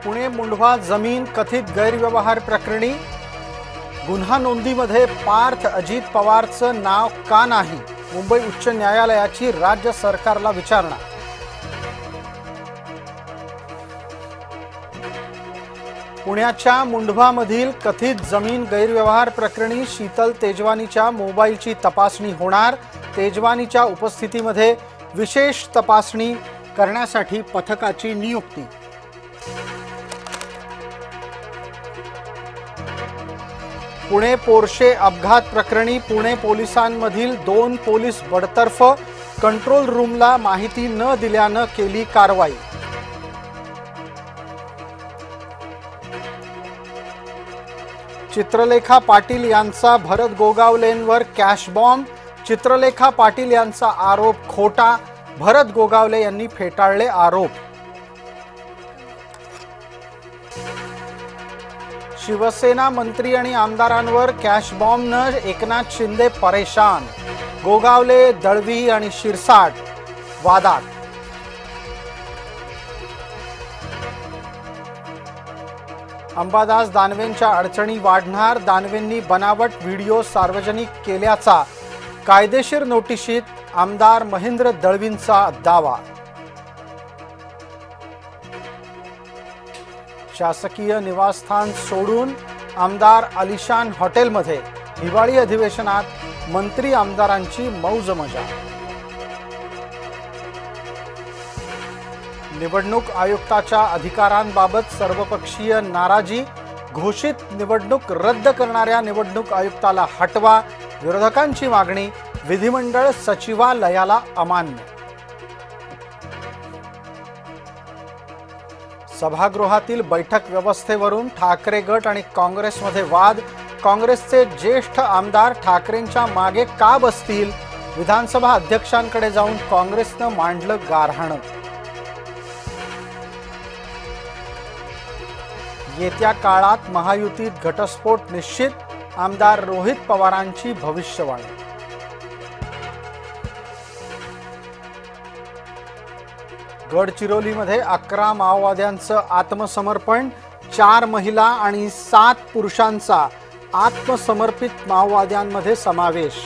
पुणे मुंढवा जमीन कथित गैरव्यवहार प्रकरणी गुन्हा नोंदीमध्ये पार्थ अजित पवारचं नाव का नाही? मुंबई उच्च न्यायालयाची राज्य सरकारला विचारणा। पुण्याच्या मुंढवामधील कथित जमीन गैरव्यवहार प्रकरणी शीतल तेजवानीच्या मोबाईलची तपासणी होणार। तेजवानीच्या उपस्थितीमध्ये विशेष तपासणी करण्यासाठी पथकाची नियुक्ती। पुणे पोर्शे अपघात प्रकरणी पुणे पोलिसांमधील 2 पोलीस बडतर्फ। कंट्रोल रूमला माहिती न दिल्यानं केली कारवाई। चित्रलेखा पाटील यांचा भरत गोगावलेंवर कॅश बॉम्ब। चित्रलेखा पाटील यांचा आरोप खोटा, भरत गोगावले यांनी फेटाळले आरोप। शिवसेना मंत्री आणि आमदारांवर कॅश बॉम्बनं एकनाथ शिंदे परेशान। गोगावले, दळवी आणि शिरसाट वादात। अंबादास दानवेंच्या अडचणी वाढणार। दानवेंनी बनावट व्हिडिओ सार्वजनिक केल्याचा कायदेशीर नोटिशीत आमदार महेंद्र दळवींचा दावा। शासकीय निवासस्थान सोडून आमदार आलिशान हॉटेलमध्ये हिवाळी अधिवेशनात मंत्री आमदारांची मौज मजा। निवडणूक आयुक्ताच्या अधिकारांबाबत सर्वपक्षीय नाराजी। घोषित निवडणूक रद्द करणाऱ्या निवडणूक आयुक्ताला हटवा, विरोधकांची मागणी। विधिमंडळ सचिवालयाला अमान्य। सभागृहातील बैठक व्यवस्थेवरून ठाकरे गट आणि काँग्रेसमध्ये वाद। काँग्रेसचे ज्येष्ठ आमदार ठाकरेंच्या मागे का बसतील? विधानसभा अध्यक्षांकडे जाऊन काँग्रेसनं मांडलं गारहाणं। येत्या काळात महायुतीत घटस्फोट निश्चित, आमदार रोहित पवारांची भविष्यवाणी। गडचिरोलीमध्ये 11 माओवाद्यांचं आत्मसमर्पण। 4 महिला आणि 7 पुरुषांचा आत्मसमर्पित माओवाद्यांमध्ये समावेश।